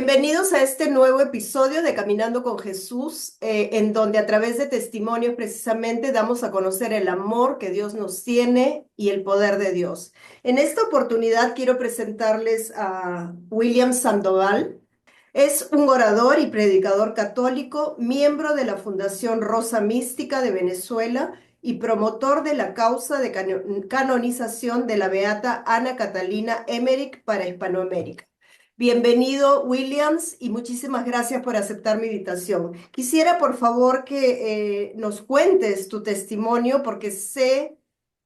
Bienvenidos a este nuevo episodio de Caminando con Jesús, en donde a través de testimonios precisamente damos a conocer el amor que Dios nos tiene y el poder de Dios. En esta oportunidad quiero presentarles a William Sandoval. Es un orador y predicador católico, miembro de la Fundación Rosa Mística de Venezuela y promotor de la causa de canonización de la beata Ana Catalina Emmerich para Hispanoamérica. Bienvenido, Williams, y muchísimas gracias por aceptar mi invitación. Quisiera, por favor, que nos cuentes tu testimonio, porque sé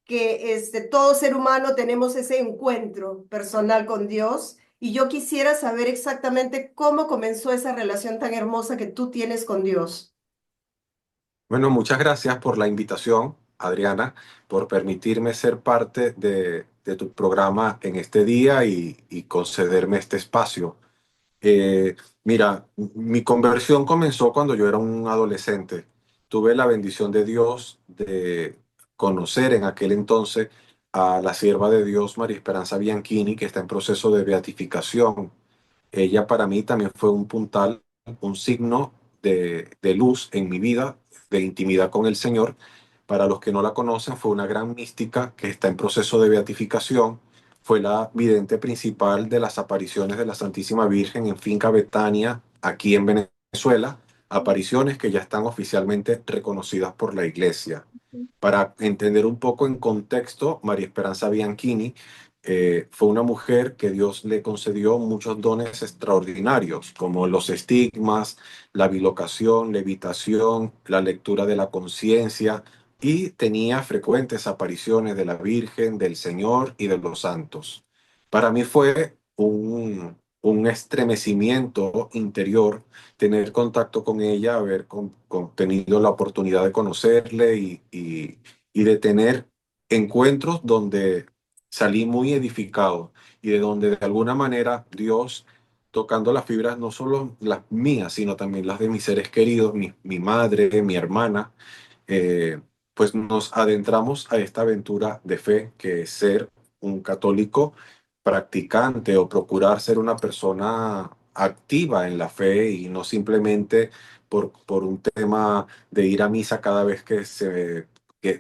que todo ser humano tenemos ese encuentro personal con Dios, y yo quisiera saber exactamente cómo comenzó esa relación tan hermosa que tú tienes con Dios. Bueno, muchas gracias por la invitación, Adriana, por permitirme ser parte de tu programa en este día y concederme este espacio. Mira, mi conversión comenzó cuando yo era un adolescente. Tuve la bendición de Dios de conocer en aquel entonces a la sierva de Dios, María Esperanza Bianchini, que está en proceso de beatificación. Ella para mí también fue un puntal, un signo de luz en mi vida, de intimidad con el Señor. Para los que no la conocen, fue una gran mística que está en proceso de beatificación. Fue la vidente principal de las apariciones de la Santísima Virgen en Finca Betania, aquí en Venezuela, apariciones que ya están oficialmente reconocidas por la Iglesia. Para entender un poco en contexto, María Esperanza Bianchini fue una mujer que Dios le concedió muchos dones extraordinarios, como los estigmas, la bilocación, levitación, la lectura de la conciencia, y tenía frecuentes apariciones de la Virgen, del Señor y de los santos. Para mí fue un estremecimiento interior tener contacto con ella, haber tenido la oportunidad de conocerle y de tener encuentros donde salí muy edificado y de donde de alguna manera Dios, tocando las fibras, no solo las mías, sino también las de mis seres queridos, mi madre, mi hermana, eh, pues nos adentramos a esta aventura de fe que es ser un católico practicante o procurar ser una persona activa en la fe y no simplemente por un tema de ir a misa cada vez que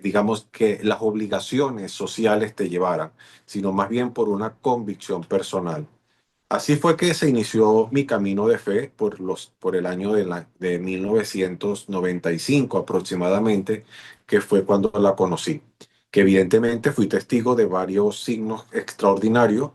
digamos que las obligaciones sociales te llevaran, sino más bien por una convicción personal. Así fue que se inició mi camino de fe por el año de 1995 aproximadamente, que fue cuando la conocí. Que evidentemente fui testigo de varios signos extraordinarios,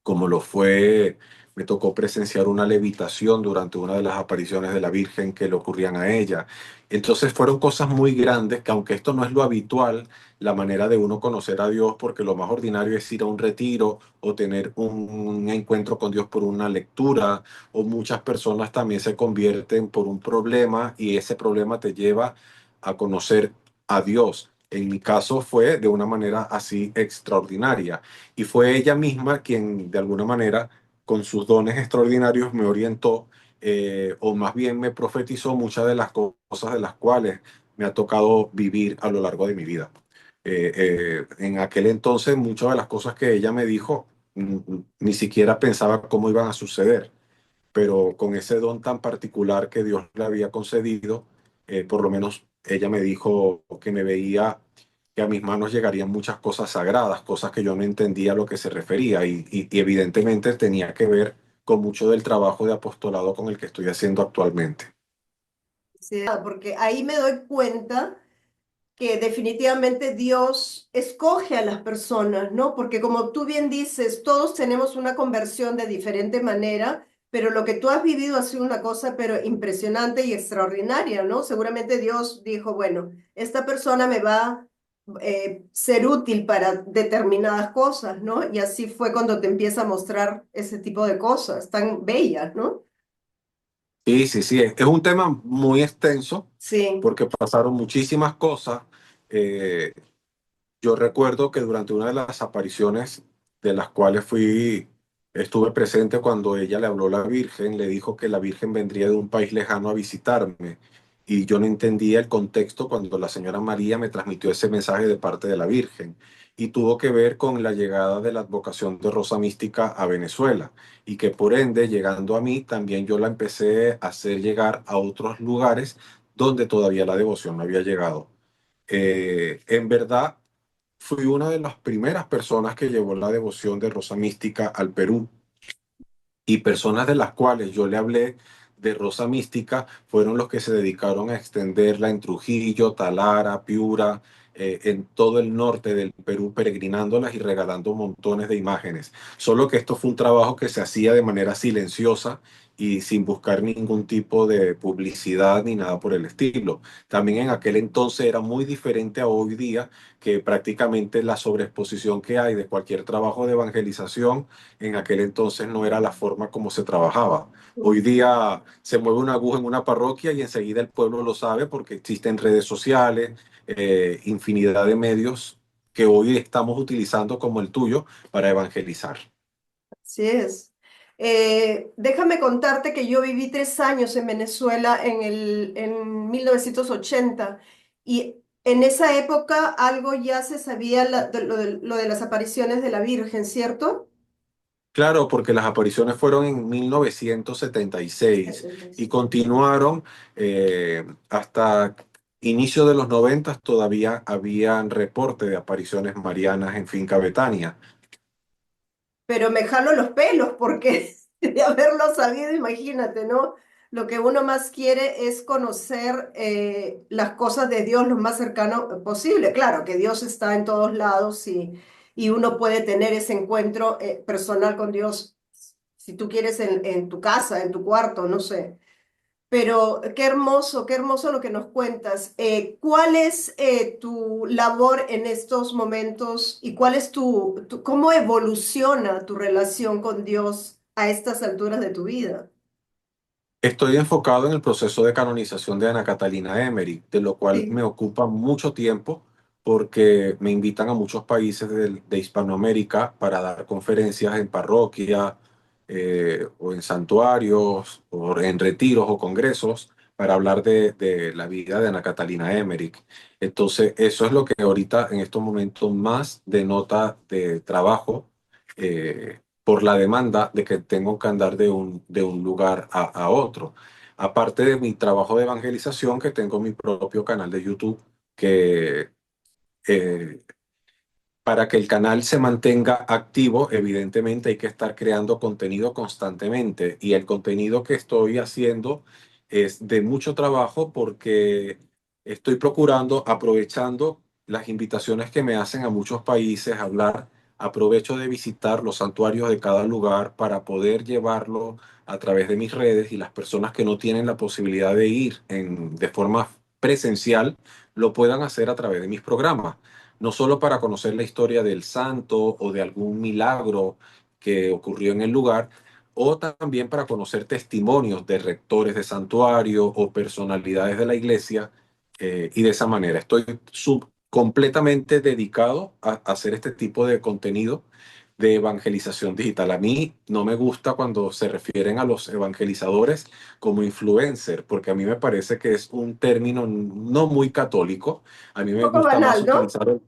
como lo fue, me tocó presenciar una levitación durante una de las apariciones de la Virgen que le ocurrían a ella. Entonces fueron cosas muy grandes que, aunque esto no es lo habitual, la manera de uno conocer a Dios, porque lo más ordinario es ir a un retiro o tener un encuentro con Dios por una lectura, o muchas personas también se convierten por un problema y ese problema te lleva a conocer a Dios. En mi caso fue de una manera así extraordinaria. Y fue ella misma quien, de alguna manera, con sus dones extraordinarios, me orientó, o más bien me profetizó muchas de las cosas de las cuales me ha tocado vivir a lo largo de mi vida. En aquel entonces, muchas de las cosas que ella me dijo, ni siquiera pensaba cómo iban a suceder, pero con ese don tan particular que Dios le había concedido, por lo menos ella me dijo que me veía, que a mis manos llegarían muchas cosas sagradas, cosas que yo no entendía a lo que se refería y evidentemente tenía que ver con mucho del trabajo de apostolado con el que estoy haciendo actualmente. Sí, porque ahí me doy cuenta que definitivamente Dios escoge a las personas, ¿no? Porque como tú bien dices, todos tenemos una conversión de diferente manera, pero lo que tú has vivido ha sido una cosa, pero impresionante y extraordinaria, ¿no? Seguramente Dios dijo, bueno, esta persona me va a ser útil para determinadas cosas, ¿no? Y así fue cuando te empieza a mostrar ese tipo de cosas tan bellas, ¿no? Sí, sí, sí, es un tema muy extenso Sí. porque pasaron muchísimas cosas. Eh, Yo recuerdo que durante una de las apariciones de las cuales estuve presente cuando ella le habló a la Virgen, le dijo que la Virgen vendría de un país lejano a visitarme. Y yo no entendía el contexto cuando la señora María me transmitió ese mensaje de parte de la Virgen. y tuvo que ver con la llegada de la advocación de Rosa Mística a Venezuela y que por ende, llegando a mí, también yo la empecé a hacer llegar a otros lugares donde todavía la devoción no había llegado. En verdad, fui una de las primeras personas que llevó la devoción de Rosa Mística al Perú y personas de las cuales yo le hablé de Rosa Mística fueron los que se dedicaron a extenderla en Trujillo, Talara, Piura, en todo el norte del Perú, peregrinándolas y regalando montones de imágenes. Solo que esto fue un trabajo que se hacía de manera silenciosa y sin buscar ningún tipo de publicidad ni nada por el estilo. También en aquel entonces era muy diferente a hoy día, que prácticamente la sobreexposición que hay de cualquier trabajo de evangelización en aquel entonces no era la forma como se trabajaba. Hoy día se mueve una aguja en una parroquia y enseguida el pueblo lo sabe porque existen redes sociales, infinidad de medios que hoy estamos utilizando como el tuyo para evangelizar. Así es. Déjame contarte que yo viví 3 años en Venezuela en 1980 y en esa época algo ya se sabía lo de las apariciones de la Virgen, ¿cierto? Claro, porque las apariciones fueron en 1976 y continuaron hasta inicio de los 90. Todavía habían reporte de apariciones marianas en Finca Betania. Pero me jalo los pelos porque de haberlo sabido, imagínate, ¿no? Lo que uno más quiere es conocer las cosas de Dios lo más cercano posible. Claro que Dios está en todos lados y uno puede tener ese encuentro personal con Dios, si tú quieres, en tu casa, en tu cuarto, no sé. Pero qué hermoso lo que nos cuentas. ¿Cuál es tu labor en estos momentos y cuál es cómo evoluciona tu relación con Dios a estas alturas de tu vida? Estoy enfocado en el proceso de canonización de Ana Catalina Emmerich, de lo cual me Sí. ocupa mucho tiempo porque me invitan a muchos países de Hispanoamérica para dar conferencias en parroquia, o en santuarios o en retiros o congresos para hablar de la vida de Ana Catalina Emmerich. Entonces, eso es lo que ahorita en estos momentos más denota de trabajo, por la demanda de que tengo que andar de un lugar a otro. Aparte de mi trabajo de evangelización, que tengo mi propio canal de YouTube, que eh, para que el canal se mantenga activo, evidentemente hay que estar creando contenido constantemente y el contenido que estoy haciendo es de mucho trabajo porque estoy procurando, aprovechando las invitaciones que me hacen a muchos países a hablar, aprovecho de visitar los santuarios de cada lugar para poder llevarlo a través de mis redes y las personas que no tienen la posibilidad de ir de forma presencial lo puedan hacer a través de mis programas, no solo para conocer la historia del santo o de algún milagro que ocurrió en el lugar, o también para conocer testimonios de rectores de santuario o personalidades de la iglesia, y de esa manera estoy completamente dedicado a hacer este tipo de contenido de evangelización digital. A mí no me gusta cuando se refieren a los evangelizadores como influencer, porque a mí me parece que es un término no muy católico. A mí Un me poco gusta más banal, ¿no? utilizar,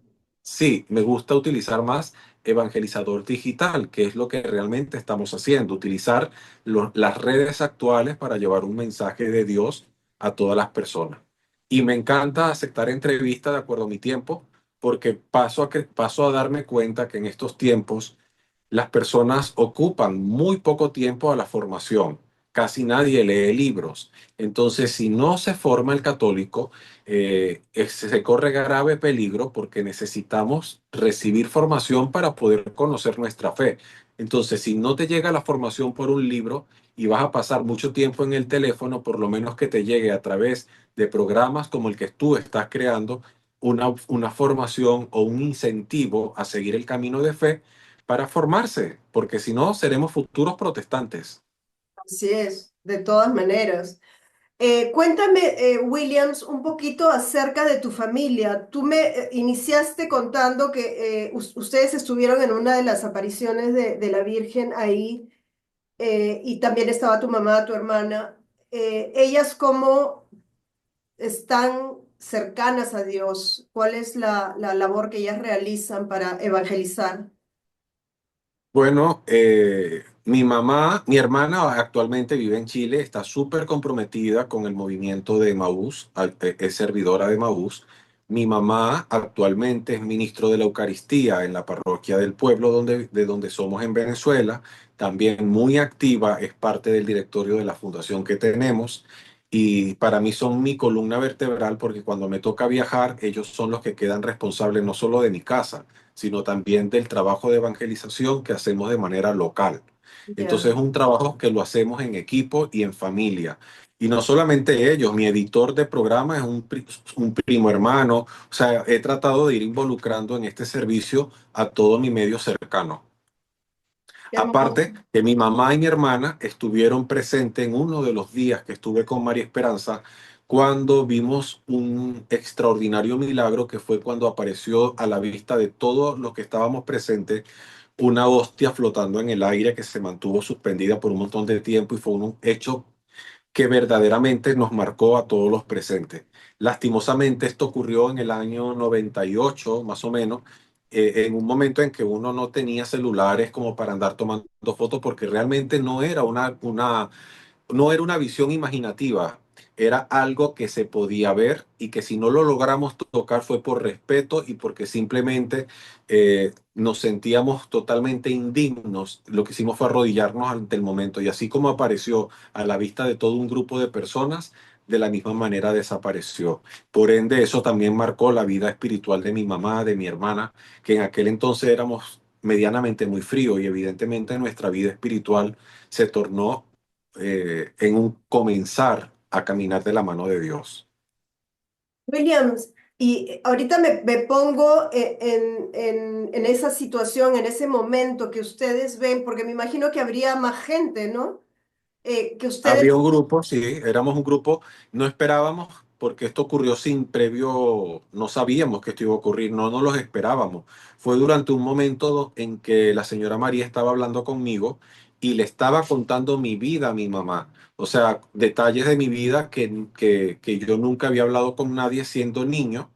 sí, me gusta utilizar más evangelizador digital, que es lo que realmente estamos haciendo, utilizar las redes actuales para llevar un mensaje de Dios a todas las personas. Y me encanta aceptar entrevistas de acuerdo a mi tiempo, porque paso a darme cuenta que en estos tiempos las personas ocupan muy poco tiempo a la formación. Casi nadie lee libros. Entonces, si no se forma el católico, se corre grave peligro porque necesitamos recibir formación para poder conocer nuestra fe. Entonces, si no te llega la formación por un libro y vas a pasar mucho tiempo en el teléfono, por lo menos que te llegue a través de programas como el que tú estás creando, una formación o un incentivo a seguir el camino de fe para formarse, porque si no, seremos futuros protestantes. Así es, de todas maneras. Cuéntame, Williams, un poquito acerca de tu familia. Tú me iniciaste contando que ustedes estuvieron en una de las apariciones de la Virgen ahí y también estaba tu mamá, tu hermana. ¿Ellas cómo están? cercanas a Dios? ¿Cuál es la labor que ellas realizan para evangelizar? Bueno, mi hermana actualmente vive en Chile, está súper comprometida con el movimiento de Emaús, es servidora de Emaús. Mi mamá actualmente es ministro de la Eucaristía en la parroquia del pueblo de donde somos en Venezuela, también muy activa, es parte del directorio de la fundación que tenemos y para mí son mi columna vertebral porque cuando me toca viajar, ellos son los que quedan responsables no solo de mi casa, sino también del trabajo de evangelización que hacemos de manera local. Entonces Ya. es un trabajo que lo hacemos en equipo y en familia. Y no solamente ellos, mi editor de programa es un primo hermano. O sea, he tratado de ir involucrando en este servicio a todo mi medio cercano. Qué Aparte, hermoso. que mi mamá y mi hermana estuvieron presentes en uno de los días que estuve con María Esperanza, cuando vimos un extraordinario milagro que fue cuando apareció a la vista de todos los que estábamos presentes una hostia flotando en el aire que se mantuvo suspendida por un montón de tiempo y fue un hecho que verdaderamente nos marcó a todos los presentes. Lastimosamente, esto ocurrió en el año 98, más o menos, en un momento en que uno no tenía celulares como para andar tomando fotos, porque realmente no era una visión imaginativa, era algo que se podía ver y que si no lo logramos tocar fue por respeto y porque simplemente nos sentíamos totalmente indignos. Lo que hicimos fue arrodillarnos ante el momento y así como apareció a la vista de todo un grupo de personas, de la misma manera desapareció. Por ende, eso también marcó la vida espiritual de mi mamá, de mi hermana, que en aquel entonces éramos medianamente muy fríos y evidentemente nuestra vida espiritual se tornó en un comenzar a caminar de la mano de Dios. Williams, y ahorita me pongo en esa situación, en ese momento que ustedes ven, porque me imagino que habría más gente, ¿no? Que Había ustedes, un grupo, sí, éramos un grupo, no esperábamos porque esto ocurrió sin previo, no sabíamos que esto iba a ocurrir, no nos los esperábamos. Fue durante un momento en que la señora María estaba hablando conmigo y le estaba contando mi vida a mi mamá. O sea, detalles de mi vida que yo nunca había hablado con nadie siendo niño,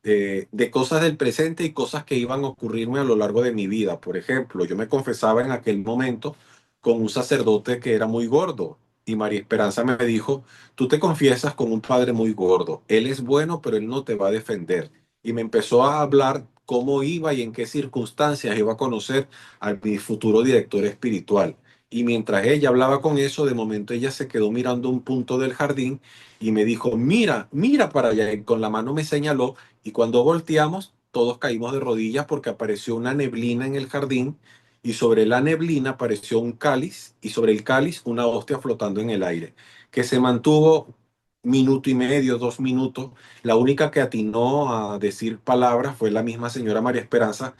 de cosas del presente y cosas que iban a ocurrirme a lo largo de mi vida. Por ejemplo, yo me confesaba en aquel momento con un sacerdote que era muy gordo y María Esperanza me dijo, tú te confiesas con un padre muy gordo, él es bueno, pero él no te va a defender. Y me empezó a hablar cómo iba y en qué circunstancias iba a conocer a mi futuro director espiritual. Y mientras ella hablaba con eso, de momento ella se quedó mirando un punto del jardín y me dijo, mira, mira para allá. Y con la mano me señaló y cuando volteamos, todos caímos de rodillas porque apareció una neblina en el jardín y sobre la neblina apareció un cáliz y sobre el cáliz una hostia flotando en el aire, que se mantuvo minuto y medio, 2 minutos. La única que atinó a decir palabras fue la misma señora María Esperanza,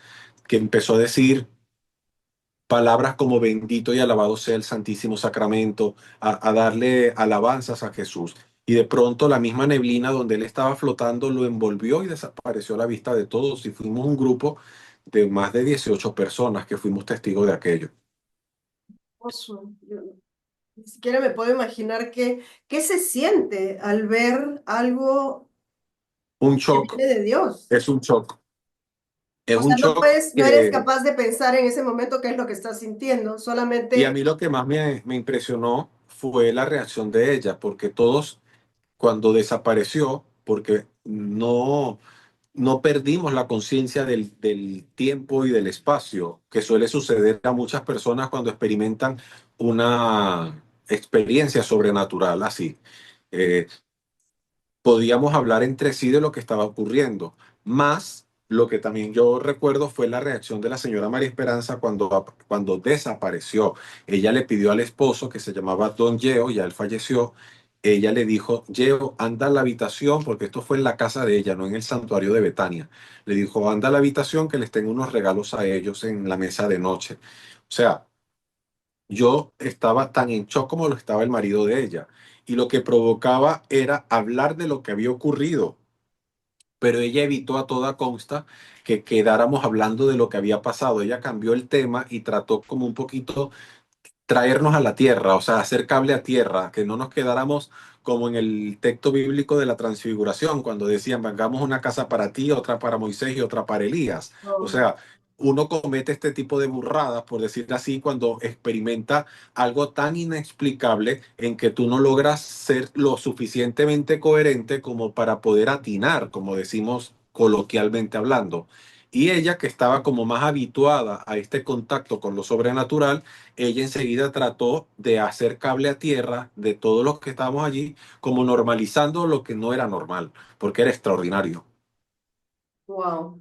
que empezó a decir palabras como bendito y alabado sea el Santísimo Sacramento, a darle alabanzas a Jesús. Y de pronto la misma neblina donde él estaba flotando lo envolvió y desapareció a la vista de todos. Y fuimos un grupo de más de 18 personas que fuimos testigos de aquello. oso, yo ni siquiera me puedo imaginar qué se siente al ver algo Un que shock, viene de Dios. es un shock. Es O sea, un shock no eres que, capaz de pensar en ese momento qué es lo que estás sintiendo, y a solamente mí lo que más me impresionó fue la reacción de ella, porque todos cuando desapareció, porque no perdimos la conciencia del tiempo y del espacio, que suele suceder a muchas personas cuando experimentan una experiencia sobrenatural así. Eh, Podíamos hablar entre sí de lo que estaba ocurriendo, más lo que también yo recuerdo fue la reacción de la señora María Esperanza cuando desapareció. Ella le pidió al esposo, que se llamaba Don Yeo, ya él falleció, ella le dijo, Yeo, anda a la habitación, porque esto fue en la casa de ella, no en el santuario de Betania. Le dijo, anda a la habitación que les tengo unos regalos a ellos en la mesa de noche. O sea, yo estaba tan en shock como lo estaba el marido de ella. Y lo que provocaba era hablar de lo que había ocurrido. Pero ella evitó a toda consta que quedáramos hablando de lo que había pasado. Ella cambió el tema y trató como un poquito traernos a la tierra, o sea, hacer cable a tierra, que no nos quedáramos como en el texto bíblico de la Transfiguración, cuando decían, hagamos una casa para ti, otra para Moisés y otra para Elías. O Oh, sea, uno comete este tipo de burradas, por decirlo así, cuando experimenta algo tan inexplicable en que tú no logras ser lo suficientemente coherente como para poder atinar, como decimos coloquialmente hablando. Y ella, que estaba como más habituada a este contacto con lo sobrenatural, ella enseguida trató de hacer cable a tierra de todos los que estábamos allí, como normalizando lo que no era normal, porque era extraordinario. wow,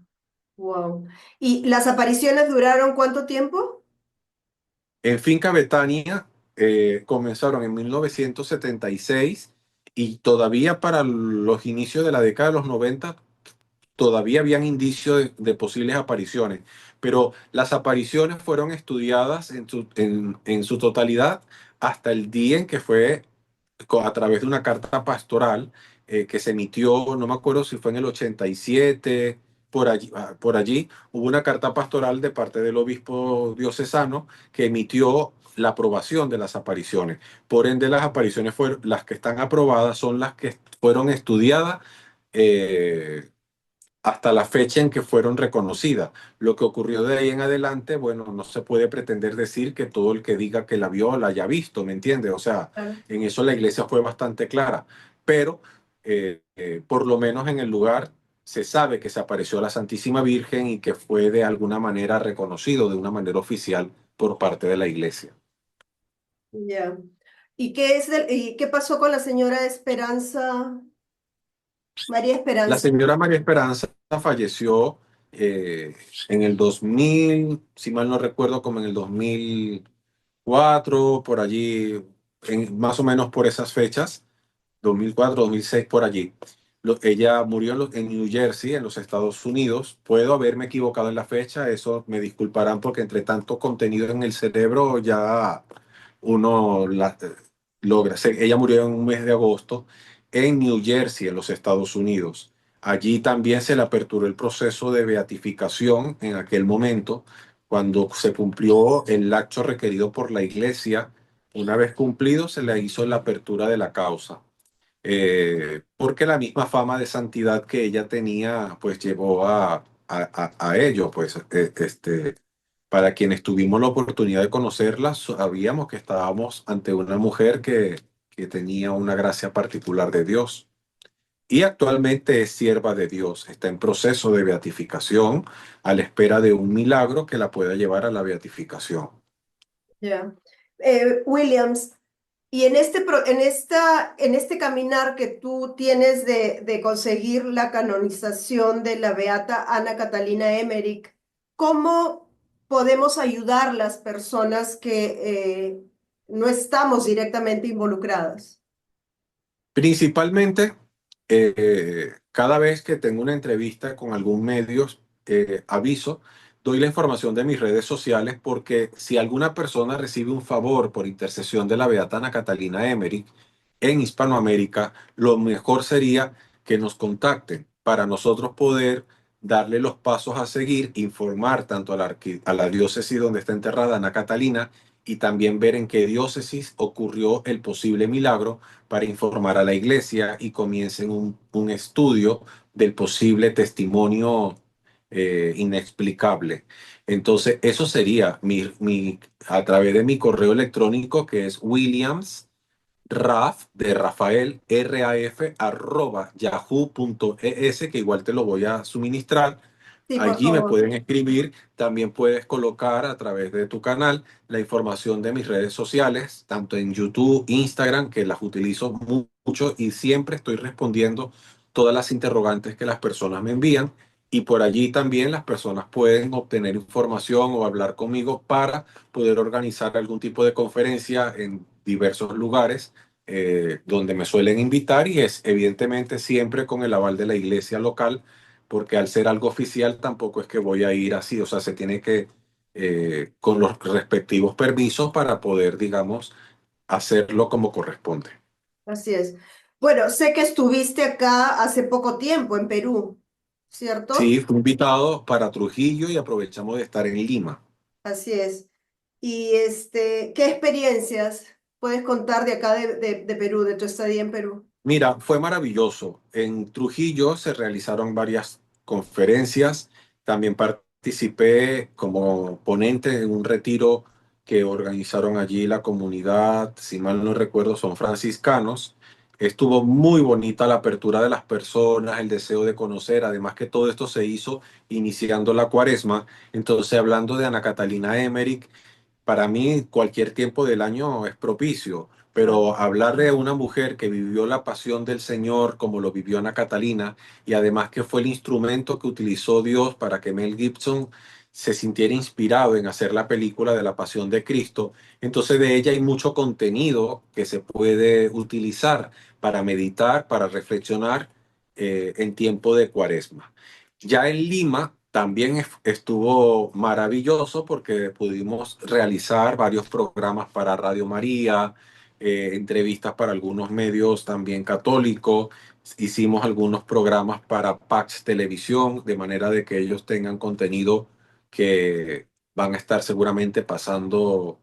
wow. ¿Y las apariciones duraron cuánto tiempo? En Finca Betania comenzaron en 1976 y todavía para los inicios de la década de los 90 todavía habían indicios de posibles apariciones, pero las apariciones fueron estudiadas en su totalidad hasta el día en que fue a través de una carta pastoral que se emitió, no me acuerdo si fue en el 87, por allí hubo una carta pastoral de parte del obispo diocesano que emitió la aprobación de las apariciones. Por ende, las apariciones fueron las que están aprobadas, son las que fueron estudiadas eh, hasta la fecha en que fueron reconocidas. Lo que ocurrió de ahí en adelante, bueno, no se puede pretender decir que todo el que diga que la vio la haya visto, ¿me entiendes? O sea, Claro. en eso la iglesia fue bastante clara, pero por lo menos en el lugar se sabe que se apareció la Santísima Virgen y que fue de alguna manera reconocido, de una manera oficial por parte de la iglesia. Ya. ¿Y qué pasó con la señora Esperanza, María La Esperanza? señora María Esperanza falleció en el 2000, si mal no recuerdo, como en el 2004, por allí, más o menos por esas fechas, 2004, 2006, por allí. Ella murió en New Jersey, en los Estados Unidos. Puedo haberme equivocado en la fecha, eso me disculparán porque entre tanto contenido en el cerebro ya uno logra. Ella murió en un mes de agosto en New Jersey, en los Estados Unidos. Allí también se le aperturó el proceso de beatificación en aquel momento, cuando se cumplió el acto requerido por la iglesia. Una vez cumplido, se le hizo la apertura de la causa. Porque la misma fama de santidad que ella tenía, pues llevó a ello, pues para quienes tuvimos la oportunidad de conocerla, sabíamos que estábamos ante una mujer que tenía una gracia particular de Dios. Y actualmente es sierva de Dios, está en proceso de beatificación a la espera de un milagro que la pueda llevar a la beatificación. Ya. Williams, y en este caminar que tú tienes de conseguir la canonización de la beata Ana Catalina Emmerich, ¿cómo podemos ayudar las personas que no estamos directamente involucradas? Principalmente, cada vez que tengo una entrevista con algún medio, aviso, doy la información de mis redes sociales porque si alguna persona recibe un favor por intercesión de la Beatana Catalina Emmerich en Hispanoamérica, lo mejor sería que nos contacten para nosotros poder darle los pasos a seguir, informar tanto a la diócesis donde está enterrada Ana Catalina y también ver en qué diócesis ocurrió el posible milagro para informar a la iglesia y comiencen un estudio del posible testimonio inexplicable. Entonces, eso sería a través de mi correo electrónico que es Williams Raf de Rafael RAF arroba yahoo.es, que igual te lo voy a suministrar. Sí, por Allí me favor. pueden escribir, también puedes colocar a través de tu canal la información de mis redes sociales, tanto en YouTube, Instagram, que las utilizo mucho y siempre estoy respondiendo todas las interrogantes que las personas me envían. Y por allí también las personas pueden obtener información o hablar conmigo para poder organizar algún tipo de conferencia en diversos lugares donde me suelen invitar y es evidentemente siempre con el aval de la iglesia local, porque al ser algo oficial tampoco es que voy a ir así, o sea, se tiene que, con los respectivos permisos para poder, digamos, hacerlo como corresponde. Así es. Bueno, sé que estuviste acá hace poco tiempo en Perú, Sí, ¿cierto? fui invitado para Trujillo y aprovechamos de estar en Lima. Así es. Y ¿qué experiencias? puedes contar de acá de Perú, de tu estadía en Perú? Mira, fue maravilloso. En Trujillo se realizaron varias conferencias. También participé como ponente en un retiro que organizaron allí la comunidad, si mal no recuerdo, son franciscanos. Estuvo muy bonita la apertura de las personas, el deseo de conocer, además que todo esto se hizo iniciando la cuaresma. Entonces, hablando de Ana Catalina Emmerich, para mí cualquier tiempo del año es propicio, pero hablar de una mujer que vivió la pasión del Señor como lo vivió Ana Catalina y además que fue el instrumento que utilizó Dios para que Mel Gibson se sintiera inspirado en hacer la película de la Pasión de Cristo, entonces de ella hay mucho contenido que se puede utilizar para meditar, para reflexionar en tiempo de Cuaresma. Ya en Lima también estuvo maravilloso porque pudimos realizar varios programas para Radio María, entrevistas para algunos medios también católicos. Hicimos algunos programas para Pax Televisión, de manera de que ellos tengan contenido que van a estar seguramente pasando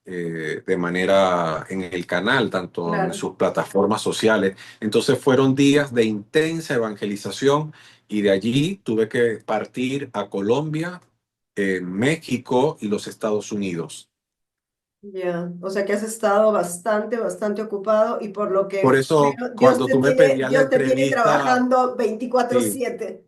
de manera en el canal, tanto en Claro. sus plataformas sociales. Entonces fueron días de intensa evangelización y de allí tuve que partir a Colombia, México y los Estados Unidos. Ya, o sea que has estado bastante, bastante ocupado y por lo Por que eso, veo, cuando tú me pedías la Dios te tiene entrevista, trabajando sí, 24/7.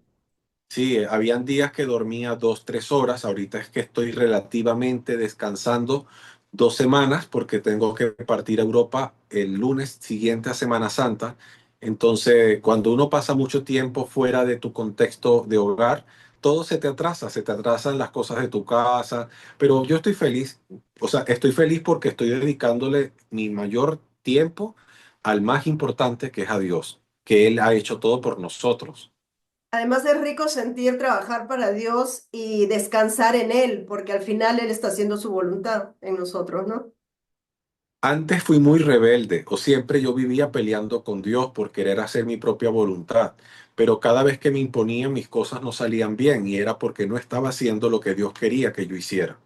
sí, habían días que dormía 2, 3 horas. Ahorita es que estoy relativamente descansando 2 semanas porque tengo que partir a Europa el lunes siguiente a Semana Santa. Entonces, cuando uno pasa mucho tiempo fuera de tu contexto de hogar, todo se te atrasan las cosas de tu casa, pero yo estoy feliz. O sea, estoy feliz porque estoy dedicándole mi mayor tiempo al más importante, que es a Dios, que Él ha hecho todo por nosotros. Además es rico sentir trabajar para Dios y descansar en Él, porque al final Él está haciendo su voluntad en nosotros, ¿no? Antes fui muy rebelde, o siempre yo vivía peleando con Dios por querer hacer mi propia voluntad, pero cada vez que me imponían mis cosas no salían bien y era porque no estaba haciendo lo que Dios quería que yo hiciera.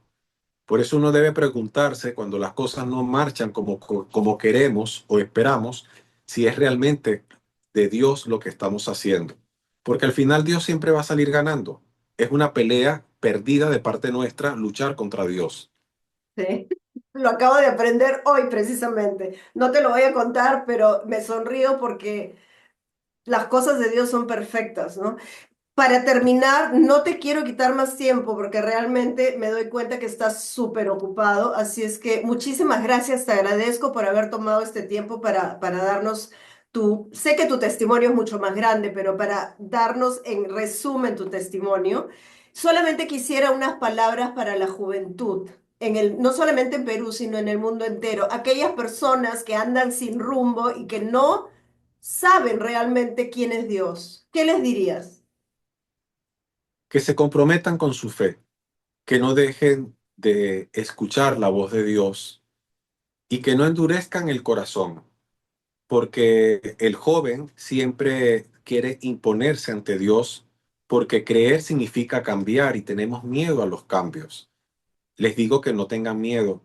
Por eso uno debe preguntarse cuando las cosas no marchan como queremos o esperamos, si es realmente de Dios lo que estamos haciendo. Porque al final Dios siempre va a salir ganando. Es una pelea perdida de parte nuestra luchar contra Dios. Sí. Lo acabo de aprender hoy precisamente. No te lo voy a contar, pero me sonrío porque las cosas de Dios son perfectas, ¿no? Para terminar, no te quiero quitar más tiempo porque realmente me doy cuenta que estás súper ocupado. Así es que muchísimas gracias, te agradezco por haber tomado este tiempo para darnos sé que tu testimonio es mucho más grande, pero para darnos en resumen tu testimonio, solamente quisiera unas palabras para la juventud, no solamente en Perú, sino en el mundo entero. Aquellas personas que andan sin rumbo y que no saben realmente quién es Dios. ¿Qué les dirías? Que se comprometan con su fe, que no dejen de escuchar la voz de Dios y que no endurezcan el corazón, porque el joven siempre quiere imponerse ante Dios, porque creer significa cambiar y tenemos miedo a los cambios. Les digo que no tengan miedo.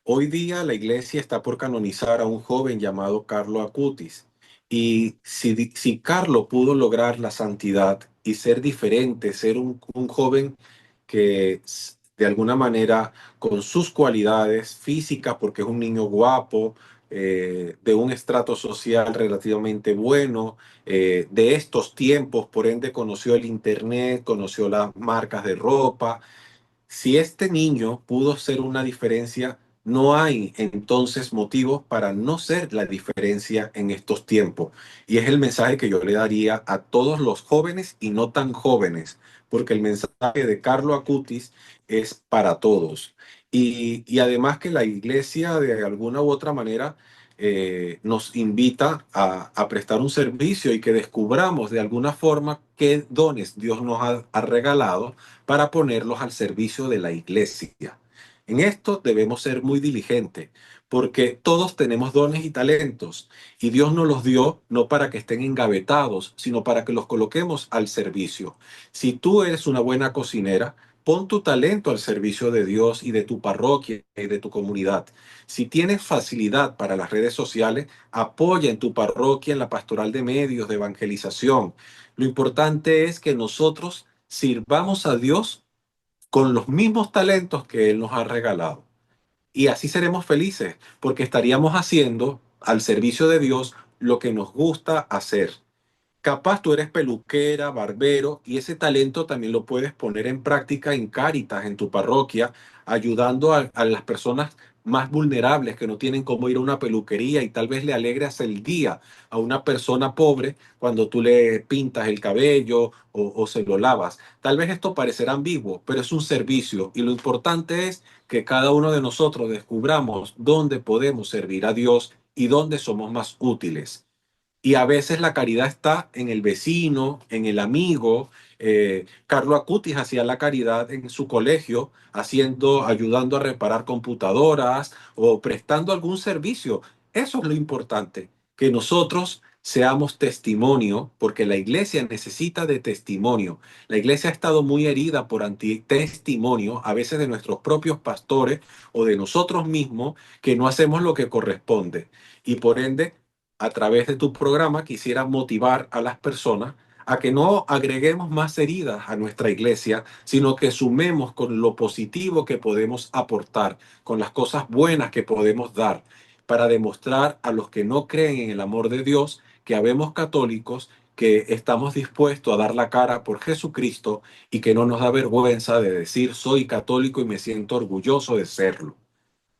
Hoy día la iglesia está por canonizar a un joven llamado Carlo Acutis. Y si Carlo pudo lograr la santidad y ser diferente, ser un joven que de alguna manera con sus cualidades físicas, porque es un niño guapo, de un estrato social relativamente bueno, de estos tiempos, por ende conoció el Internet, conoció las marcas de ropa, si este niño pudo ser una diferencia, no hay entonces motivos para no ser la diferencia en estos tiempos. Y es el mensaje que yo le daría a todos los jóvenes y no tan jóvenes, porque el mensaje de Carlo Acutis es para todos. Y además que la iglesia de alguna u otra manera nos invita a prestar un servicio y que descubramos de alguna forma qué dones Dios nos ha regalado para ponerlos al servicio de la iglesia. En esto debemos ser muy diligentes, porque todos tenemos dones y talentos, y Dios nos los dio no para que estén engavetados, sino para que los coloquemos al servicio. Si tú eres una buena cocinera, pon tu talento al servicio de Dios y de tu parroquia y de tu comunidad. Si tienes facilidad para las redes sociales, apoya en tu parroquia en la pastoral de medios, de evangelización. Lo importante es que nosotros sirvamos a Dios con los mismos talentos que Él nos ha regalado. Y así seremos felices, porque estaríamos haciendo al servicio de Dios lo que nos gusta hacer. Capaz tú eres peluquera, barbero, y ese talento también lo puedes poner en práctica en Cáritas, en tu parroquia, ayudando a las personas más vulnerables que no tienen cómo ir a una peluquería y tal vez le alegras el día a una persona pobre cuando tú le pintas el cabello o se lo lavas. Tal vez esto parecerá ambiguo, pero es un servicio y lo importante es que cada uno de nosotros descubramos dónde podemos servir a Dios y dónde somos más útiles. Y a veces la caridad está en el vecino, en el amigo. Carlo Acutis hacía la caridad en su colegio, ayudando a reparar computadoras o prestando algún servicio. Eso es lo importante, que nosotros seamos testimonio, porque la iglesia necesita de testimonio. La iglesia ha estado muy herida por antitestimonio, a veces de nuestros propios pastores o de nosotros mismos, que no hacemos lo que corresponde. Y por ende, a través de tu programa quisiera motivar a las personas a que no agreguemos más heridas a nuestra iglesia, sino que sumemos con lo positivo que podemos aportar, con las cosas buenas que podemos dar, para demostrar a los que no creen en el amor de Dios que habemos católicos que estamos dispuestos a dar la cara por Jesucristo y que no nos da vergüenza de decir soy católico y me siento orgulloso de serlo.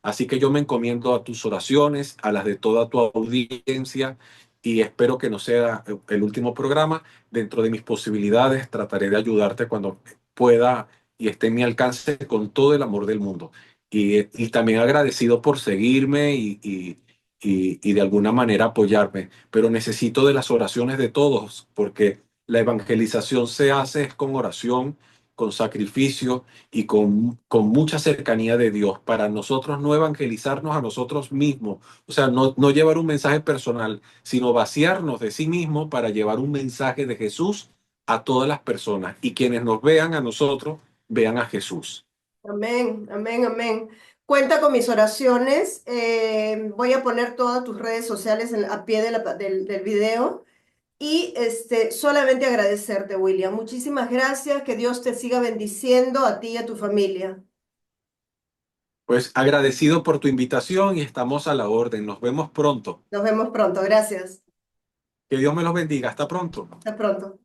Así que yo me encomiendo a tus oraciones, a las de toda tu audiencia y espero que no sea el último programa. Dentro de mis posibilidades trataré de ayudarte cuando pueda y esté en mi alcance con todo el amor del mundo. Y también agradecido por seguirme y de alguna manera apoyarme, pero necesito de las oraciones de todos porque la evangelización se hace es con oración, con sacrificio y con mucha cercanía de Dios para nosotros no evangelizarnos a nosotros mismos, o sea, no llevar un mensaje personal, sino vaciarnos de sí mismo para llevar un mensaje de Jesús a todas las personas y quienes nos vean a nosotros, vean a Jesús. Amén, amén, amén. Cuenta con mis oraciones. Voy a poner todas tus redes sociales a pie del video. Y solamente agradecerte, William. Muchísimas gracias. Que Dios te siga bendiciendo a ti y a tu familia. Pues agradecido por tu invitación y estamos a la orden. Nos vemos pronto. Nos vemos pronto. Gracias. Que Dios me los bendiga. Hasta pronto. Hasta pronto.